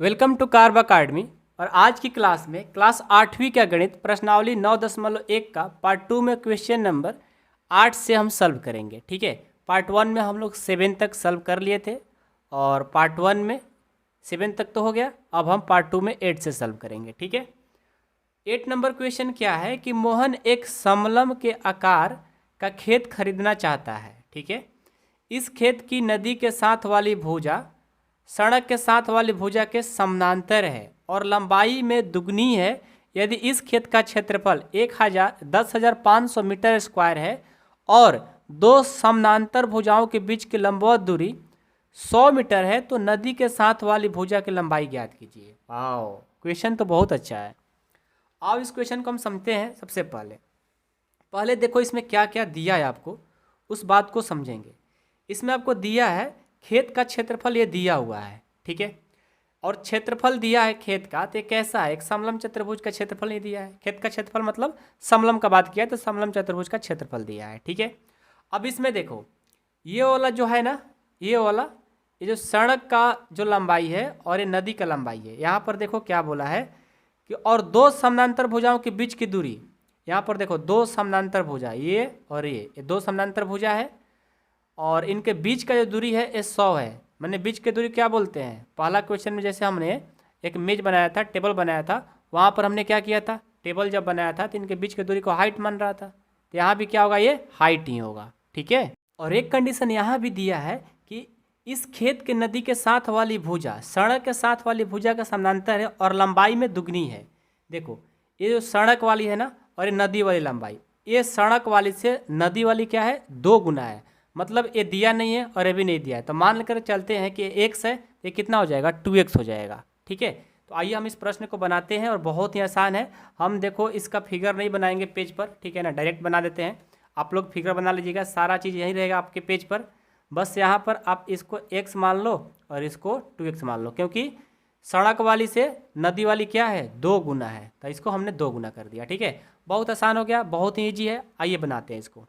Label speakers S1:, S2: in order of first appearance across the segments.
S1: Welcome to carb academy. और आज की क्लास में क्लास 8वीं का गणित प्रश्नावली 9.1 का पार्ट 2 में क्वेश्चन नंबर 8 से हम सॉल्व करेंगे। ठीक है, पार्ट 1 में हम लोग 7 तक सॉल्व कर लिए थे और पार्ट 1 में 7 तक तो हो गया। अब हम पार्ट 2 में 8 से सॉल्व करेंगे। ठीक है, 8 नंबर क्वेश्चन क्या है कि मोहन एक समलंब के आकार का खेत खरीदना चाहता है। ठीक है, इस खेत की नदी के साथ वाली भुजा सड़क के साथ वाली भुजा के समानांतर है और लंबाई में दुगनी है। यदि इस खेत का क्षेत्रफल 10,500 मीटर स्क्वायर है और दो समानांतर भुजाओं के बीच की लंबवत दूरी 100 मीटर है तो नदी के साथ वाली भुजा की लंबाई ज्ञात कीजिए। वाओ, क्वेश्चन तो बहुत अच्छा है। अब इस क्वेश्चन को हम समझते हैं। सबसे पहले देखो इसमें क्या क्या दिया है, आपको उस बात को समझेंगे। इसमें आपको दिया है खेत का क्षेत्रफल, ये दिया हुआ है। ठीक है, और क्षेत्रफल दिया है खेत का, तो कैसा है, एक समलंब चतुर्भुज का क्षेत्रफल नहीं दिया है। खेत का क्षेत्रफल मतलब समलंब का बात किया है तो समलंब चतुर्भुज का क्षेत्रफल दिया है। ठीक है, अब इसमें देखो ये वाला जो है ना, ये वाला ये जो सड़क का जो लंबाई है और ये नदी का लंबाई है। यहाँ पर देखो क्या बोला है कि और दो समानांतर भुजाओं के बीच की दूरी, यहाँ पर देखो दो समानांतर भुजा, ये और ये दो समानांतर भुजा है और इनके बीच का जो दूरी है ये 100 है। मैंने बीच की दूरी क्या बोलते हैं, पहला क्वेश्चन में जैसे हमने एक मेज बनाया था, टेबल बनाया था, वहाँ पर हमने क्या किया था, टेबल जब बनाया था तो इनके बीच की दूरी को हाइट मान रहा था, तो यहाँ भी क्या होगा, ये हाइट ही होगा। ठीक है, और एक कंडीशन यहाँ भी दिया है कि इस खेत के नदी के साथ वाली भुजा सड़क के साथ वाली भुजा का समानांतर है और लंबाई में दुगनी है। देखो ये जो सड़क वाली है ना और ये नदी वाली लंबाई, ये सड़क वाली से नदी वाली क्या है, 2 गुना है। मतलब ये दिया नहीं है और ये भी नहीं दिया है, तो मान कर चलते हैं कि x है, ये कितना हो जाएगा, 2x हो जाएगा। ठीक है, तो आइए हम इस प्रश्न को बनाते हैं और बहुत ही आसान है। हम देखो इसका फिगर नहीं बनाएंगे पेज पर, ठीक है ना, डायरेक्ट बना देते हैं। आप लोग फिगर बना लीजिएगा, सारा चीज़ यहीं रहेगा आपके पेज पर। बस यहाँ पर आप इसको x मान लो और इसको 2x मान लो, क्योंकि सड़क वाली से नदी वाली क्या है, 2 गुना है, तो इसको हमने 2 गुना कर दिया। ठीक है, बहुत आसान हो गया, बहुत ही ईजी है। आइए बनाते हैं इसको।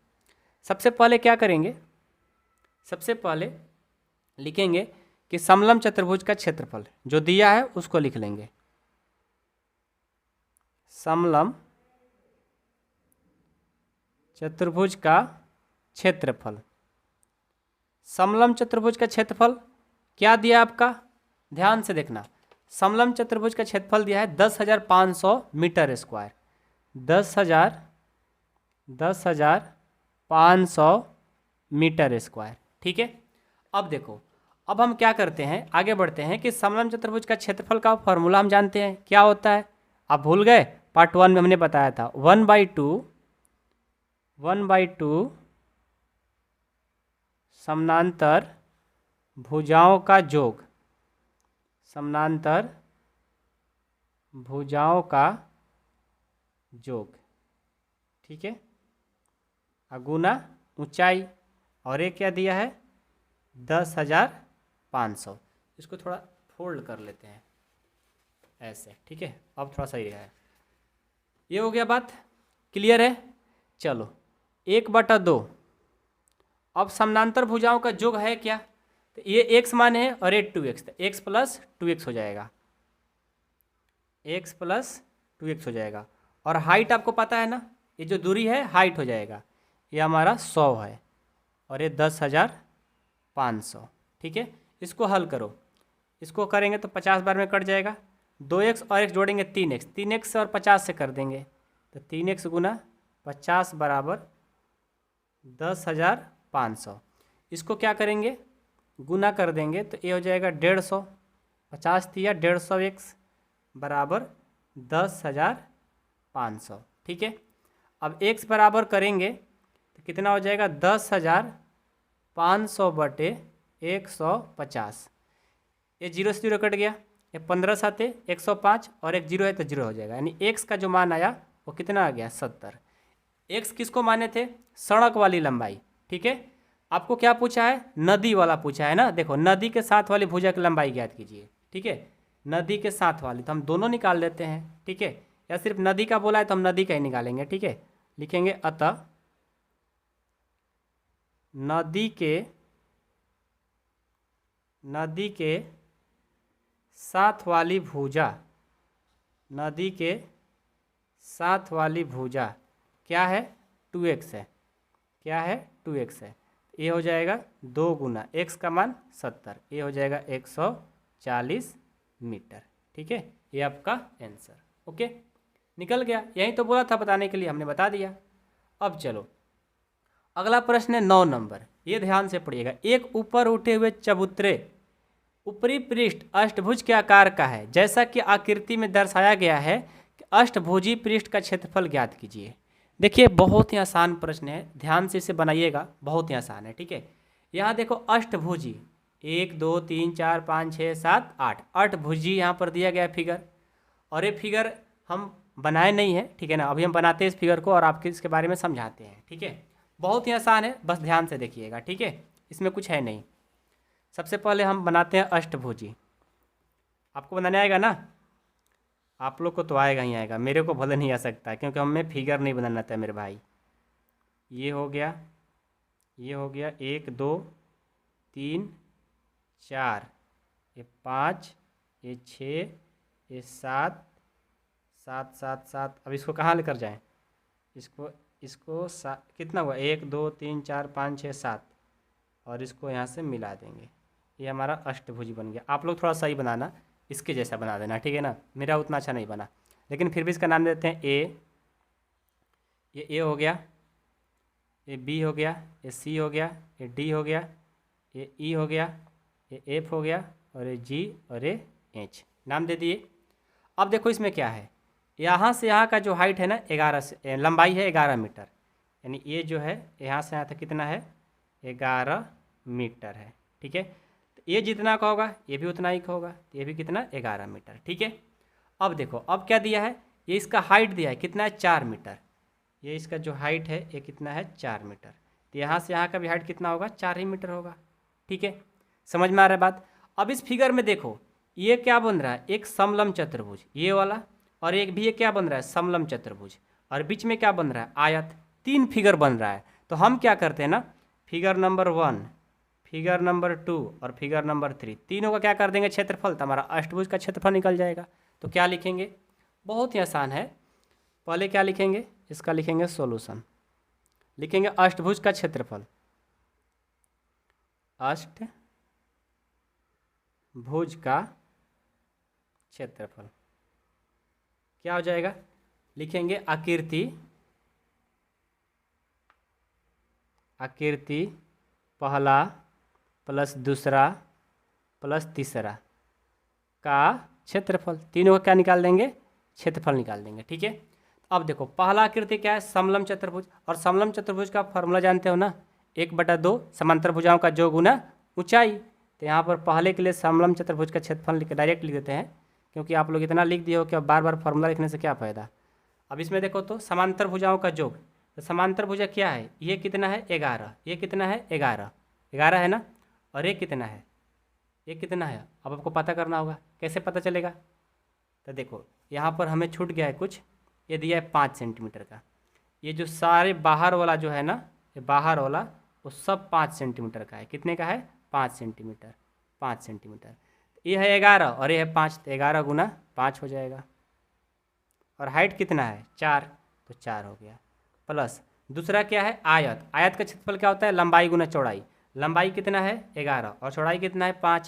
S1: सबसे पहले क्या करेंगे, सबसे पहले लिखेंगे कि समलंब चतुर्भुज का क्षेत्रफल जो दिया है उसको लिख लेंगे। समलंब चतुर्भुज का क्षेत्रफल, समलंब चतुर्भुज का क्षेत्रफल क्या दिया आपका, ध्यान से देखना। समलंब चतुर्भुज का क्षेत्रफल दिया है 10,500 मीटर स्क्वायर, 10,500 मीटर स्क्वायर। ठीक है, अब देखो, अब हम क्या करते हैं, आगे बढ़ते हैं कि समलंब चतुर्भुज का क्षेत्रफल का फॉर्मूला हम जानते हैं क्या होता है। आप भूल गए, पार्ट 1 में हमने बताया था 1/2 समानांतर भुजाओं का योग, समानांतर भुजाओं का योग। ठीक है, गुना ऊंचाई, और ये क्या दिया है, 10,500। इसको थोड़ा फोल्ड कर लेते हैं ऐसे। ठीक है, अब थोड़ा सही है, ये हो गया, बात क्लियर है। चलो 1/2, अब समानांतर भुजाओं का योग है क्या, तो ये x मान है और ये 2x, तो x + 2x हो जाएगा, x + 2x हो जाएगा। और हाइट आपको पता है ना, ये जो दूरी है हाइट हो जाएगा, ये हमारा 100 है और ये 10,500। ठीक है, इसको हल करो, इसको करेंगे तो 50 बार में कट जाएगा, 2x और x जोड़ेंगे 3x, 3x और 50 से कर देंगे, तो 3x गुना 50 बराबर 10,500। इसको क्या करेंगे, गुना कर देंगे तो ये हो जाएगा 150, 50 दिया 150x बराबर 10,500। ठीक है, अब x बराबर करेंगे तो कितना हो जाएगा, 10,500 बटे 150। ये 0 से 0 कट गया, ये 15 साते 105 और एक 0 है तो 0 हो जाएगा, यानी x का जो मान आया वो कितना आ गया, 70। x किसको माने थे, सड़क वाली लंबाई। ठीक है, आपको क्या पूछा है, नदी वाला पूछा है ना। देखो नदी के साथ वाली भुजा की लंबाई ज्ञात कीजिए। ठीक है, नदी के साथ वाली तो हम दोनों निकाल लेते हैं। ठीक है, या सिर्फ नदी का बोला है तो हम नदी का ही निकालेंगे। ठीक है, लिखेंगे अतः नदी के साथ वाली भुजा, नदी के साथ वाली भुजा क्या है? 2x है। क्या है? 2x है। ये हो जाएगा 2 गुना x का मान 70, ये हो जाएगा 140 मीटर। ठीक है, ये आपका आंसर। ओके, निकल गया। यही तो बोला था बताने के लिए, हमने बता दिया। अब चलो अगला प्रश्न है 9 नंबर, ये ध्यान से पढ़िएगा। एक ऊपर उठे हुए चबूतरे ऊपरी पृष्ठ अष्टभुज के आकार का है, जैसा कि आकृति में दर्शाया गया है कि अष्टभुजी पृष्ठ का क्षेत्रफल ज्ञात कीजिए। देखिए बहुत ही आसान प्रश्न है, ध्यान से इसे बनाइएगा, बहुत ही आसान है। ठीक है, यहाँ देखो अष्टभुजी 1 2 3 4 5 6 7 8 अष्टभुजी यहाँ पर दिया गया फिगर, और ये फिगर हम बनाए नहीं है। ठीक है ना, अभी हम बनाते हैं इस फिगर को और आपके इसके बारे में समझाते हैं। ठीक है, बहुत ही आसान है, बस ध्यान से देखिएगा। ठीक है, इसमें कुछ है नहीं। सबसे पहले हम बनाते हैं अष्टभुजी। आपको बनाने आएगा ना? आप लोग को तो आएगा ही आएगा, मेरे को भले नहीं आ सकता क्योंकि हमें फिगर नहीं बनाना था मेरे भाई। ये हो गया, ये हो गया 1 2 3 4, ये 5, ये 6, ये 7 7 7 7। अब इसको कहाँ लेकर जाएं? इसको कितना हुआ? 1 2 3 4 5 6 7, और इसको यहाँ से मिला देंगे, ये हमारा अष्टभुज बन गया। आप लोग थोड़ा सही बनाना, इसके जैसा बना देना। ठीक है ना, मेरा उतना अच्छा नहीं बना, लेकिन फिर भी इसका नाम देते हैं ए। ये ए हो गया, ये बी हो गया, ये सी हो गया, ये डी हो गया, ये ई हो गया, ये एफ हो गया, और ये जी और ये एच, नाम दे दिए। अब देखो इसमें क्या है, यहाँ से यहाँ का जो हाइट है ना 11 से, लंबाई है 11 मीटर, यानी ये जो है यहाँ से यहाँ तक कितना है? 11 मीटर है। ठीक है, तो ये जितना का होगा ये भी उतना ही का होगा, तो ये भी कितना? 11 मीटर। ठीक है, अब देखो अब क्या दिया है, ये इसका हाइट दिया है कितना है? 4 मीटर। ये इसका जो हाइट है ये कितना है? 4 मीटर। तो यहाँ से यहाँ का भी हाइट कितना होगा? 4 ही मीटर होगा। ठीक है, समझ में आ रहा है बात? अब इस फिगर में देखो ये क्या बन रहा है? एक समलंब चतुर्भुज ये वाला, और एक भी ये क्या बन रहा है? समलंब चतुर्भुज, और बीच में क्या बन रहा है? आयत। 3 फिगर बन रहा है। तो हम क्या करते हैं ना, फिगर नंबर 1, फिगर नंबर 2 और फिगर नंबर 3, तीनों का क्या कर देंगे? क्षेत्रफल। तो हमारा अष्टभुज का क्षेत्रफल निकल जाएगा। तो क्या लिखेंगे? बहुत ही आसान है। पहले क्या लिखेंगे? इसका लिखेंगे सॉल्यूशन, लिखेंगे अष्टभुज का क्षेत्रफल, अष्टभुज का क्षेत्रफल क्या हो जाएगा? लिखेंगे आकृति, आकृति पहला प्लस दूसरा प्लस तीसरा का क्षेत्रफल। तीनों का क्या निकाल देंगे? क्षेत्रफल निकाल देंगे। ठीक है, अब देखो पहला आकृति क्या है? समलंब चतुर्भुज, और समलंब चतुर्भुज का फॉर्मूला जानते हो ना, 1/2 समांतर भुजाओं का जो गुना ऊंचाई। तो यहाँ पर पहले के लिए समलंब चतुर्भुज का क्षेत्रफल डायरेक्ट लिख देते हैं, क्योंकि आप लोग इतना लिख दिए हो कि अब बार बार फॉर्मूला लिखने से क्या फ़ायदा। अब इसमें देखो तो समांतर भुजाओं का योग, तो समांतर भुजा क्या है? ये कितना है? 11। ये कितना है? 11 11 है ना, और ये कितना है? ये कितना है? अब आपको पता करना होगा, कैसे पता चलेगा? तो देखो यहाँ पर हमें छूट गया है कुछ, ये दिया है 5 सेंटीमीटर का। ये जो सारे बाहर वाला जो है ना, ये बाहर वाला वो सब 5 सेंटीमीटर का है। कितने का है? 5 सेंटीमीटर। 5 सेंटीमीटर। ये है 11 और ये है 5, तो 11 गुना 5 हो जाएगा। और हाइट कितना है? 4, तो 4 हो गया। प्लस दूसरा क्या है? आयत। आयत का क्षेत्रफल क्या होता है? लंबाई गुना चौड़ाई। लंबाई कितना है? 11, और चौड़ाई कितना है? 5,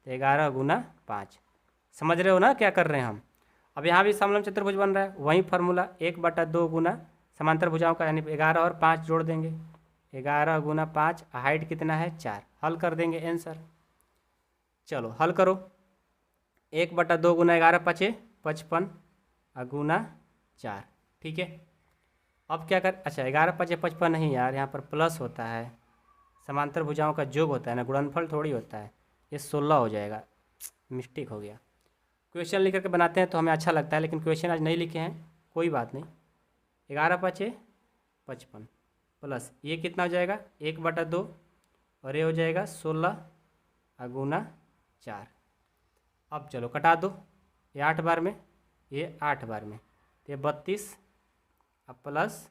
S1: तो 11 गुना 5। समझ रहे हो ना क्या कर रहे हैं हम? अब यहाँ भी समलंब चतुर्भुज बन रहा है, वही फार्मूला 1/2 गुना समांतर भुजाओं का, यानी 11 और 5 जोड़ देंगे, 11 गुना 5, हाइट कितना है? 4। हल कर देंगे आंसर। चलो हल करो। 1/2 गुना 11 5 55 गुना 4। ठीक है, अब क्या कर, अच्छा 11 5 55 नहीं यार, यहाँ पर प्लस होता है, समांतर भुजाओं का योग होता है ना, गुणनफल थोड़ी होता है। ये 16 हो जाएगा, मिस्टेक हो गया। क्वेश्चन लिख करके बनाते हैं तो हमें अच्छा लगता है, लेकिन क्वेश्चन आज नहीं लिखे हैं, कोई बात नहीं। 11 5 55 प्लस ये कितना हो जाएगा? 1/2, और ये हो जाएगा 16 गुना 4। अब चलो कटा दो, ये 8 बार में, ये 8 बार में, तो ये 32 अब प्लस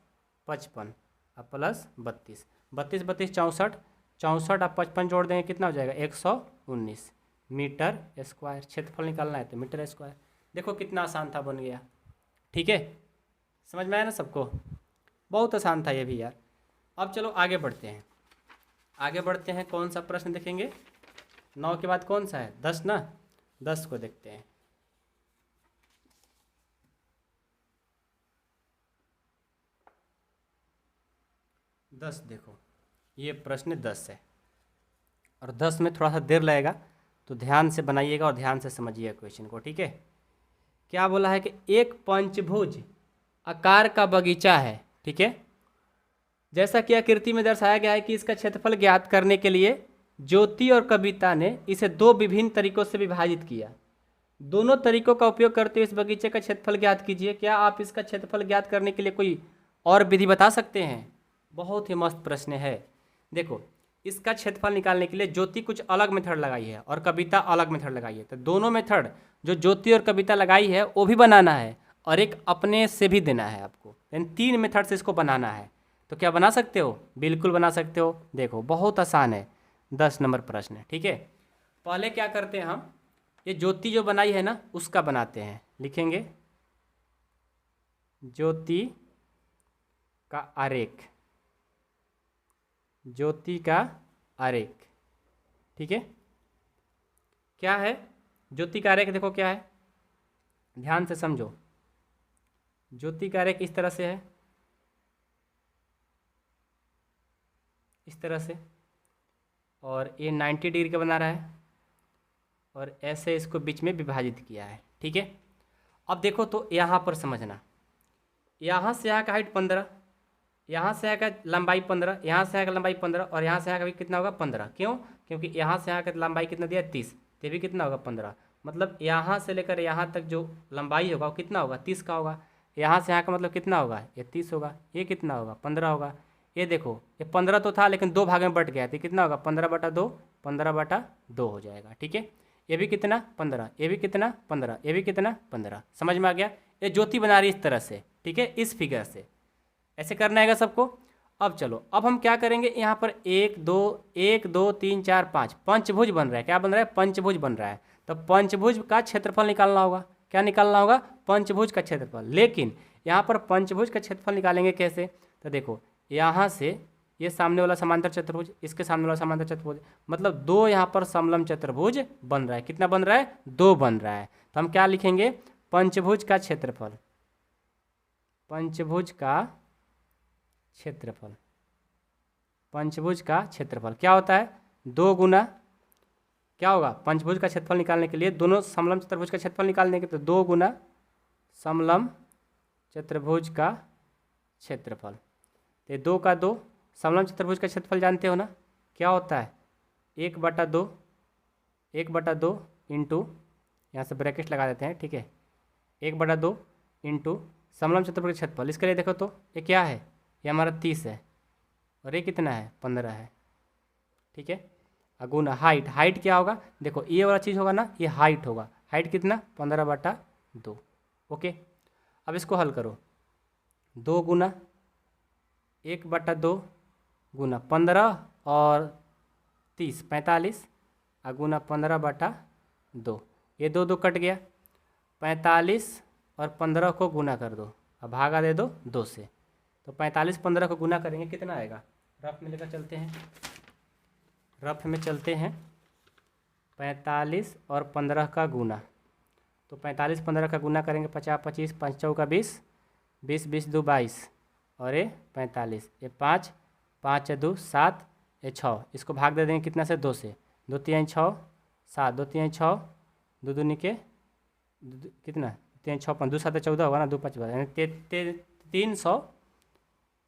S1: 55 अब प्लस 32, 32 32 64, 64 अब 55 जोड़ देंगे, कितना हो जाएगा? 119। Meter square. क्षेत्रफल निकालना है तो मीटर स्क्वायर। देखो कितना आसान था, बन गया। ठीक है, समझ में आया ना सबको? बहुत आसान था ये भी यार। अब चलो आगे बढ़ते हैं। आगे बढ़ते हैं, कौन सा प्रश्न देखेंगे? 9 के बाद कौन सा है? 10 ना। 10 को देखते हैं। दस देखो, ये प्रश्न 10 है और 10 में थोड़ा सा देर लगेगा, तो ध्यान से बनाइएगा और ध्यान से समझिएगा क्वेश्चन को। ठीक है, क्या बोला है कि एक पंचभुज आकार का बगीचा है। ठीक है, जैसा कि आकृति में दर्शाया गया है कि इसका क्षेत्रफल ज्ञात करने के लिए ज्योति और कविता ने इसे 2 विभिन्न तरीकों से विभाजित किया। दोनों तरीकों का उपयोग करते हुए इस बगीचे का क्षेत्रफल ज्ञात कीजिए। क्या आप इसका क्षेत्रफल ज्ञात करने के लिए कोई और विधि बता सकते हैं? बहुत ही मस्त प्रश्न है। देखो, इसका क्षेत्रफल निकालने के लिए ज्योति कुछ अलग मेथड लगाई है और कविता अलग मेथड लगाई है। तो दोनों मेथड जो ज्योति और कविता लगाई है वो भी बनाना है और एक अपने से भी देना है आपको। यानी 3 मेथड से इसको बनाना है। तो क्या बना सकते हो? बिल्कुल बना सकते हो। देखो बहुत आसान है, 10 नंबर प्रश्न है। ठीक है, पहले क्या करते हैं हम, ये ज्योति जो बनाई है ना उसका बनाते हैं। लिखेंगे ज्योति का आरेख, ज्योति का आरेख। ठीक है, क्या है ज्योति का आरेख? देखो क्या है, ध्यान से समझो। ज्योति का आरेख इस तरह से है, इस तरह से, और ये 90 डिग्री का बना रहा है और ऐसे इसको बीच में विभाजित किया है। ठीक है, अब देखो तो यहाँ पर समझना, यहाँ से यहाँ का हाइट 15, यहाँ से यहाँ का लंबाई 15, यहाँ से यहाँ का लंबाई 15 और यहाँ से यहाँ का भी कितना होगा? 15। क्यों? क्योंकि यहाँ से यहाँ का लंबाई कितना दिया? 30। तो भी कितना होगा? 15। मतलब यहाँ से लेकर यहाँ तक जो लंबाई होगा वो कितना होगा? 30 का होगा। यहाँ से यहाँ का मतलब कितना होगा? ये 30 होगा। ये कितना होगा? 15 होगा। ये देखो, ये 15 तो था लेकिन 2 भाग में बट गया, तो कितना होगा? 15/2, 15/2 हो जाएगा। ठीक है, ये भी कितना? 15, ये भी कितना? 15, ये भी कितना? 15। समझ में आ गया? ये ज्योति बना रही इस तरह से। ठीक है, इस फिगर से ऐसे करना है सबको। अब चलो, अब हम क्या करेंगे, यहाँ पर 1 2 3 4 5 पंचभुज बन रहा है। क्या बन रहा है? पंचभुज बन रहा है। तो पंचभुज का क्षेत्रफल निकालना होगा। क्या निकालना होगा? पंचभुज का क्षेत्रफल। लेकिन यहाँ पर पंचभुज का क्षेत्रफल निकालेंगे कैसे? तो देखो, यहाँ से ये सामने वाला समांतर चतुर्भुज, इसके सामने वाला समांतर चतुर्भुज, मतलब 2 यहाँ पर समलंब चतुर्भुज बन रहा है। कितना बन रहा है? 2 बन रहा है। तो हम क्या लिखेंगे? पंचभुज का क्षेत्रफल, पंचभुज का क्षेत्रफल। पंचभुज का क्षेत्रफल क्या होता है? 2 गुना क्या होगा? पंचभुज का क्षेत्रफल निकालने के लिए, दोनों समलंब चतुर्भुज का क्षेत्रफल निकालने के, तो 2 गुना समलंब चतुर्भुज का क्षेत्रफल। तो 2 का 2, समलंब चतुर्भुज का क्षेत्रफल जानते हो ना, क्या होता है? 1/2, 1/2 इंटू, यहाँ से ब्रैकेट लगा देते हैं। ठीक है, 1/2 इंटू समलंब चतुर्भुज का क्षेत्रफल। इसके लिए देखो तो ये क्या है? ये हमारा 30 है और ये कितना है? 15 है। ठीक है, अगुना हाइट, हाइट क्या होगा? देखो ये वाला चीज़ होगा ना, ये हाइट होगा। हाइट कितना? 15/2। ओके, अब इसको हल करो। 2 गुना 1/2 गुना 15 और 30 45 गुना 15/2। ये 2 2 कट गया। 45 और 15 को गुना कर दो, अब भागा दे दो 2 से। तो 45 15 को गुना करेंगे, कितना आएगा? रफ में लेकर चलते हैं, रफ में चलते हैं। 45 और 15 का गुना, तो 45 15 का गुना करेंगे, 50 25 5 चौका 20, 20 20 2 22 और ये 45, ये 5 5 2 7, ये 6। इसको भाग दे देंगे कितना से? 2 से। 2 3 6 7, 2 3 6, 2 दूनी के कितना? 3 6 5, 2 7 14 होगा ना, 2 5 यानी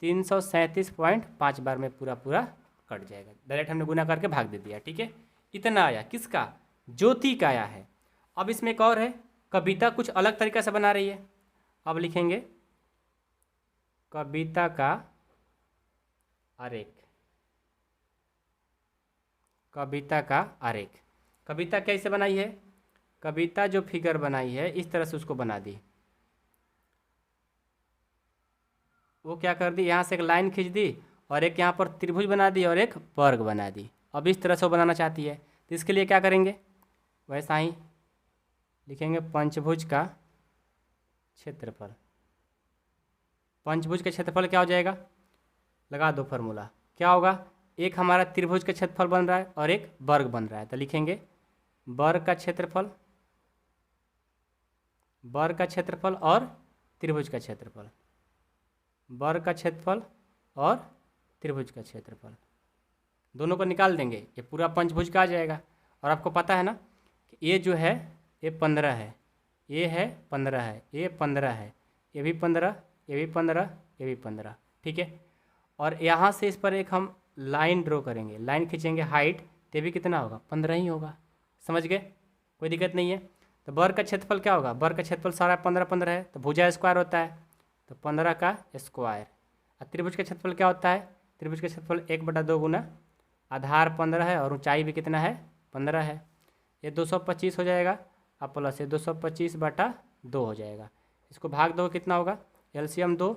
S1: 337.5 बार में पूरा पूरा कट जाएगा। डायरेक्ट हमने गुना करके भाग दे दिया। ठीक है, इतना आया। किसका? ज्योति का आया है। अब इसमें एक और है, कविता कुछ अलग तरीका से बना रही है। अब लिखेंगे कविता का आरेख, कविता का आरेख। कविता कैसे बनाई है? कविता जो फिगर बनाई है इस तरह से उसको बना दी। वो क्या कर दी? यहाँ से एक लाइन खींच दी और एक यहाँ पर त्रिभुज बना दी और एक वर्ग बना दी। अब इस तरह से वो बनाना चाहती है, तो इसके लिए क्या करेंगे? वैसा ही लिखेंगे पंचभुज का क्षेत्रफल। पंचभुज का क्षेत्रफल क्या हो जाएगा, लगा दो फार्मूला, क्या होगा, एक हमारा त्रिभुज का क्षेत्रफल बन रहा है और एक वर्ग बन रहा है, तो लिखेंगे वर्ग का क्षेत्रफल, वर्ग का क्षेत्रफल और त्रिभुज का क्षेत्रफल, वर्ग का क्षेत्रफल और त्रिभुज का क्षेत्रफल, दोनों को निकाल देंगे, ये पूरा पंचभुज का आ जाएगा। और आपको पता है ना कि ये जो है ये 15 है, ये है 15 है, ये 15 है, ये भी 15, ये भी 15, ये भी 15, ठीक है। और यहाँ से इस पर एक हम लाइन ड्रॉ करेंगे, लाइन खींचेंगे हाइट, तो भी कितना होगा, 15 ही होगा, समझ गए, कोई दिक्कत नहीं है। तो वर्ग का क्षेत्रफल क्या होगा, वर्ग का क्षेत्रफल सारा 15 है, तो भुजा स्क्वायर होता है, तो 15 का स्क्वायर। और त्रिभुज का क्षेत्रफल क्या होता है, त्रिभुज का क्षेत्रफल 1/2 गुना आधार 15 है और ऊंचाई भी कितना है, 15 है, ये 225 हो जाएगा, अब प्लस ये 225/2 हो जाएगा, इसको भाग दो कितना होगा, एलसीएम 2,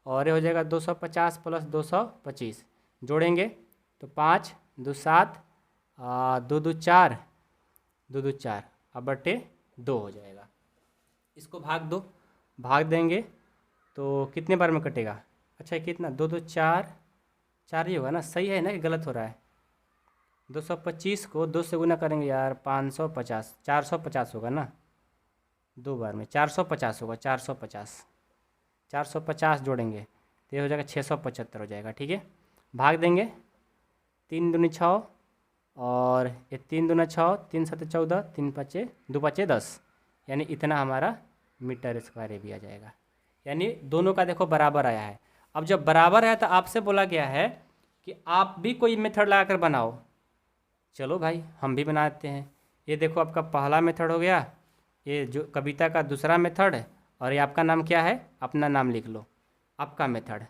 S1: और ये हो जाएगा 250 + 225, जोड़ेंगे तो 5 2 7 2 2 4 2 2 4 अब बटे 2 हो जाएगा। इसको भाग दो, भाग देंगे तो कितने बार में कटेगा, अच्छा कितना 2 2 4 4 ही होगा ना, सही है ना कि गलत हो रहा है, 225 को 2 से गुना करेंगे यार, 550 450 होगा ना, 2 बार में 450 होगा, 450 जोड़ेंगे तो ये हो जाएगा 675 हो जाएगा, ठीक है। भाग देंगे 3 दूनी 6 और ये 3 दूना 6, 3 7 14, 3 5 2 5 10, यानी इतना हमारा मीटर स्क्वायर भी आ जाएगा, यानी दोनों का देखो बराबर आया है। अब जब बराबर है तो आपसे बोला गया है कि आप भी कोई मेथड लगाकर बनाओ, चलो भाई हम भी बनाते हैं। ये देखो आपका पहला मेथड हो गया, ये जो कविता का दूसरा मेथड है, और ये आपका नाम क्या है, अपना नाम लिख लो, आपका मेथड।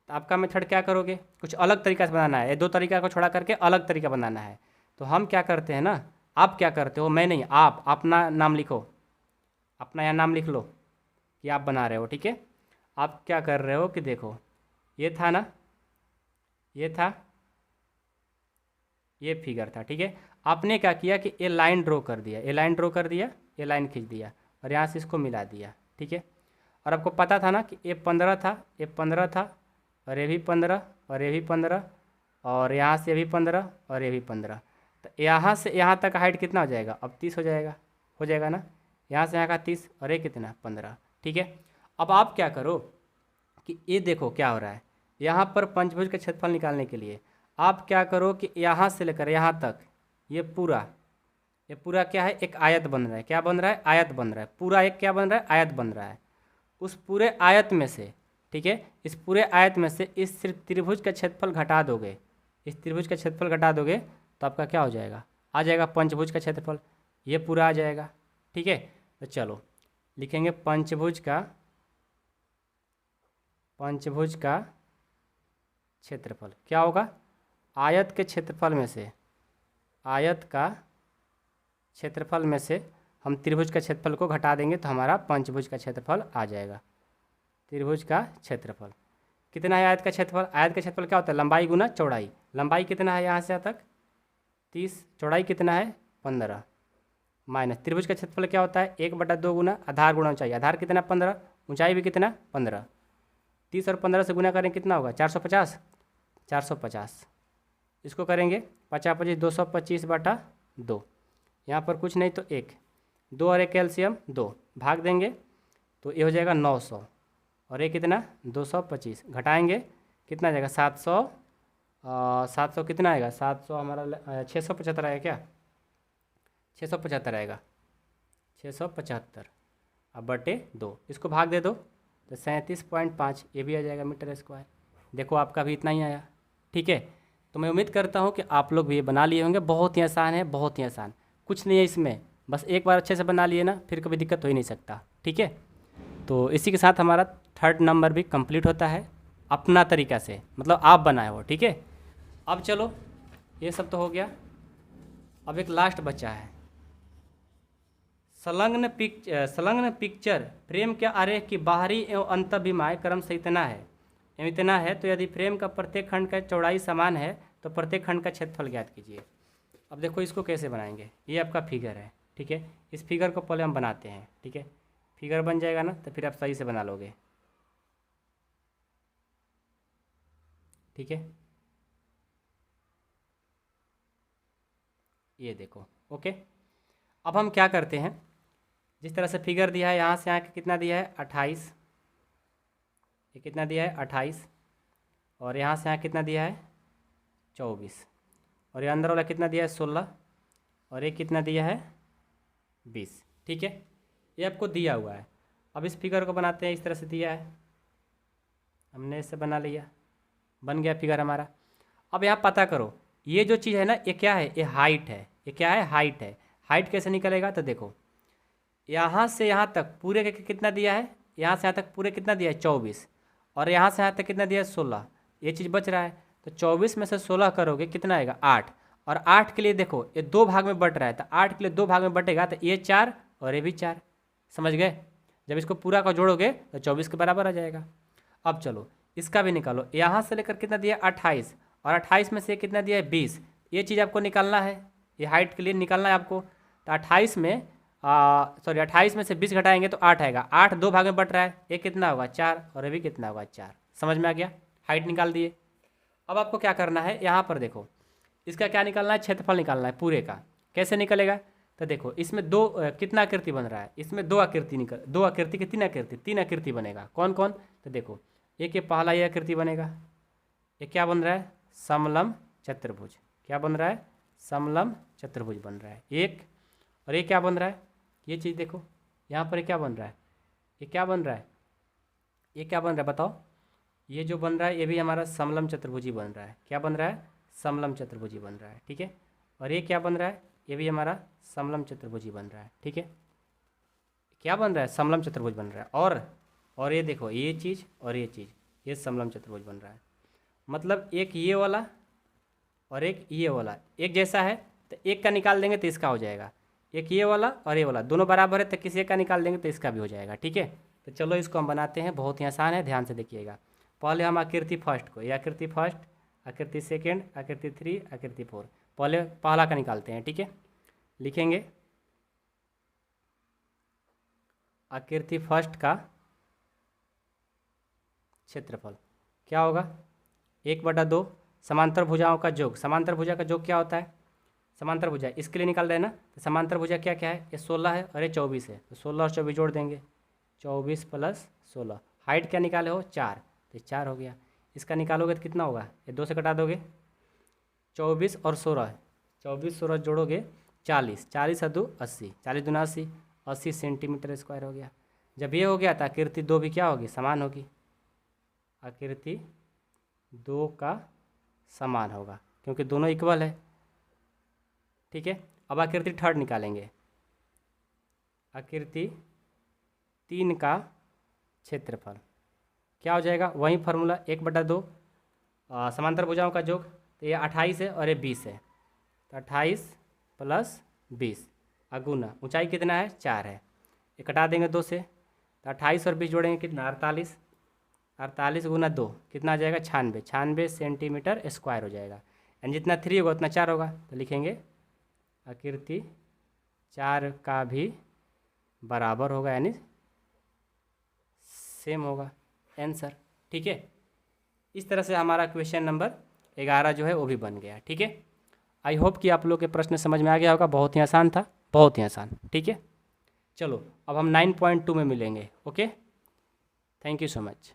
S1: तो आपका मेथड क्या करोगे, कुछ अलग तरीका से बनाना है, ये 2 तरीका को छोड़ा करके अलग तरीका बनाना है। तो हम क्या करते हैं ना, आप क्या करते हो, मैं नहीं, आप अपना नाम लिखो, अपना यहाँ नाम लिख लो कि आप बना रहे हो, ठीक है। आप क्या कर रहे हो कि देखो ये था ना, ये था, ये फिगर था, ठीक है। आपने क्या किया कि ये लाइन ड्रॉ कर दिया, ये लाइन ड्रॉ कर दिया, ये लाइन खींच दिया और यहाँ से इसको मिला दिया, ठीक है। और आपको पता था ना कि ये 15 था, ये 15 था, और ये भी 15, और ये भी 15, और यहाँ से ये भी 15, और ये भी 15, तो यहाँ से यहाँ तक हाइट कितना हो जाएगा, अब 30 हो जाएगा ना, यहाँ से यहाँ का 30 और ये कितना 15, ठीक है। अब आप क्या करो कि ये देखो क्या हो रहा है, यहाँ पर पंचभुज का क्षेत्रफल निकालने के लिए आप क्या करो कि यहाँ से लेकर यहाँ तक ये पूरा क्या है, एक आयत बन रहा है, क्या बन रहा है, आयत बन रहा है, पूरा एक क्या बन रहा है, आयत बन रहा है। उस पूरे आयत में से, ठीक है, इस पूरे आयत में से इस त्रिभुज का क्षेत्रफल घटा दोगे, इस त्रिभुज का क्षेत्रफल घटा दोगे तो आपका क्या हो जाएगा, आ जाएगा पंचभुज का क्षेत्रफल, ये पूरा आ जाएगा, ठीक है। तो चलो लिखेंगे पंचभुज का क्षेत्रफल क्या होगा, आयत के क्षेत्रफल में से, आयत का क्षेत्रफल में से हम त्रिभुज का क्षेत्रफल को घटा देंगे तो हमारा पंचभुज का क्षेत्रफल आ जाएगा। त्रिभुज का क्षेत्रफल कितना है, आयत का क्षेत्रफल, आयत का क्षेत्रफल क्या होता है, लंबाई गुना चौड़ाई, लंबाई कितना है यहाँ से यहाँ तक 30, चौड़ाई कितना है 15, माइनस त्रिभुज का क्षेत्रफल क्या होता है 1/2 गुना आधार गुना ऊंचाई, आधार कितना 15, ऊंचाई भी कितना 15, 30 और 15 से गुना करें कितना होगा 450, इसको करेंगे 50 25 225/2, यहाँ पर कुछ नहीं तो 1, 2 और 1 एलसीएम 2, भाग देंगे तो ये हो जाएगा 900, और ये कितना 225, घटाएंगे कितना आ जाएगा 700 कितना आएगा 700 हमारा 675 आएगा क्या, 675 आएगा, 675 अब बटे 2, इसको भाग दे दो तो 37.5 ये भी आ जाएगा मीटर स्क्वायर। देखो आपका भी इतना ही आया, ठीक है। तो मैं उम्मीद करता हूँ कि आप लोग भी ये बना लिए होंगे, बहुत ही आसान है, बहुत ही आसान, कुछ नहीं है इसमें, बस एक बार अच्छे से बना लिए ना फिर कभी दिक्कत हो ही नहीं सकता, ठीक है। तो इसी के साथ हमारा 3rd नंबर भी कंप्लीट होता है अपना तरीका से, मतलब आप बनाए हो, ठीक है। अब चलो ये सब तो हो गया, अब एक लास्ट बचा है, संलग्न पिक्चर फ्रेम के आरेख की बाहरी एवं अंतःविमाय क्रम से इतना है, तो यदि फ्रेम का प्रत्येक खंड का चौड़ाई समान है तो प्रत्येक खंड का क्षेत्रफल ज्ञात कीजिए। अब देखो इसको कैसे बनाएंगे, ये आपका फिगर है, ठीक है। इस फिगर को पहले हम बनाते हैं, ठीक है। फिगर बन जाएगा ना तो फिर आप सही से बना लोगे, ठीक है। ये देखो, ओके। अब हम क्या करते हैं, जिस तरह से फिगर दिया है यहाँ से यहाँ कितना दिया है 28, ये कितना दिया है 28, और यहाँ से यहाँ कितना दिया है 24, और ये अंदर वाला कितना दिया है 16, और ये कितना दिया है 20, ठीक है। ये आपको दिया हुआ है। अब इस फिगर को बनाते हैं, इस तरह से दिया है, हमने इसे बना लिया, बन गया फिगर हमारा। अब यहाँ पता करो ये जो चीज़ है ना, ये क्या है, ये हाइट है, ये क्या है, हाइट है। हाइट कैसे निकलेगा, तो देखो यहाँ से यहाँ तक पूरे के कितना दिया है, यहाँ से यहाँ तक पूरे कितना दिया है 24, और यहाँ से यहाँ तक कितना दिया है 16, ये चीज़ बच रहा है। तो 24 में से 16 करोगे कितना आएगा 8, और 8 के लिए देखो ये 2 भाग में बट रहा है, तो 8 के लिए 2 भाग में बटेगा तो ये 4 और ये भी 4, समझ गए। जब इसको पूरा का जोड़ोगे तो 24 के बराबर आ जाएगा। अब चलो इसका भी निकालो, यहाँ से लेकर कितना दिया 28, और 28 में से कितना दिया है 20, ये चीज़ आपको निकालना है, ये हाइट के लिए निकालना है आपको। तो 28 में 28 में से 20 घटाएंगे तो 8 आएगा, 8 2 भाग में बट रहा है, ये कितना होगा 4, और ये भी कितना होगा 4, समझ में आ गया, हाइट निकाल दिए। अब आपको क्या करना है, यहाँ पर देखो इसका क्या निकालना है, क्षेत्रफल निकालना है पूरे का। कैसे निकलेगा, तो देखो इसमें कितना आकृति बन रहा है, इसमें 2 आकृति के 3 आकृति बनेगा। कौन कौन, तो देखो एक ये पहला ये आकृति बनेगा, ये क्या बन रहा है, समलम चतुर्भुज। क्या बन रहा है, समलम चतुर्भुज बन रहा है एक। और ये क्या बन रहा है, ये चीज़ देखो यहाँ पर क्या बन रहा है, ये क्या बन रहा है, ये क्या बन रहा है बताओ। ये जो बन रहा है ये भी हमारा समलम चतुर्भुजी बन रहा है। क्या बन रहा है, समलम चतुर्भुजी बन रहा है, ठीक है। और ये क्या बन रहा है, ये भी हमारा समलम चतुर्भुजी बन रहा है, ठीक है। क्या बन रहा है, समलम चतुर्भुज बन रहा है। और ये देखो ये चीज़ और ये चीज़, ये समलम चतुर्भुज बन रहा है। मतलब एक ये वाला और एक ये वाला एक जैसा है, तो एक का निकाल देंगे तो इसका हो जाएगा। एक ये वाला और ये वाला दोनों बराबर है, तो किसी एक का निकाल देंगे तो इसका भी हो जाएगा, ठीक है। तो चलो इसको हम बनाते हैं, बहुत ही आसान है, ध्यान से देखिएगा। पहले हम आकृति फर्स्ट को, ये आकृति फर्स्ट, आकृति सेकेंड, आकृति 3, आकृति 4, पहले पहला का निकालते हैं, ठीक है। लिखेंगे आकृति फर्स्ट का क्षेत्रफल क्या होगा, 1/2 समांतर भुजाओं का योग। समांतर भुजा का योग क्या होता है, समांतर भुजा इसके लिए निकाल रहे हैं ना, तो समांतर भुजा क्या क्या है, ये 16 है और ये 24 है, तो 16 और 24 जोड़ देंगे, 24 + 16। हाइट क्या निकाले हो 4, तो 4 हो गया। इसका निकालोगे तो कितना होगा, ये 2 से कटा दोगे, 24 और 16, 24 16 जोड़ोगे 40, 40 और 2 80, 40 दूना 80, 80 सेंटीमीटर स्क्वायर हो गया। जब ये हो गया तो आकृति 2 भी क्या होगी, समान होगी, आकृति 2 का समान होगा क्योंकि दोनों इक्वल है, ठीक है। अब आकृति थर्ड निकालेंगे, आकृति 3 का क्षेत्रफल क्या हो जाएगा, वही फार्मूला 1/2 समांतर भुजाओं का योग, तो ये 28 है और ये 20 है, तो 28 + 20 अगुना, ऊंचाई कितना है 4 है, ये कटा देंगे 2 से, तो 28 और 20 जोड़ेंगे कितना 48, 48 × 2 कितना आ जाएगा 96, 96 सेंटीमीटर स्क्वायर हो जाएगा। यानी जितना 3 होगा उतना 4 होगा, तो लिखेंगे आकृति 4 का भी बराबर होगा, यानी सेम होगा आंसर, ठीक है। इस तरह से हमारा क्वेश्चन नंबर 11 जो है वो भी बन गया, ठीक है। आई होप कि आप लोग के प्रश्न समझ में आ गया होगा, बहुत ही आसान था, बहुत ही आसान, ठीक है। चलो अब हम 9.2 में मिलेंगे, okay. Thank you so much.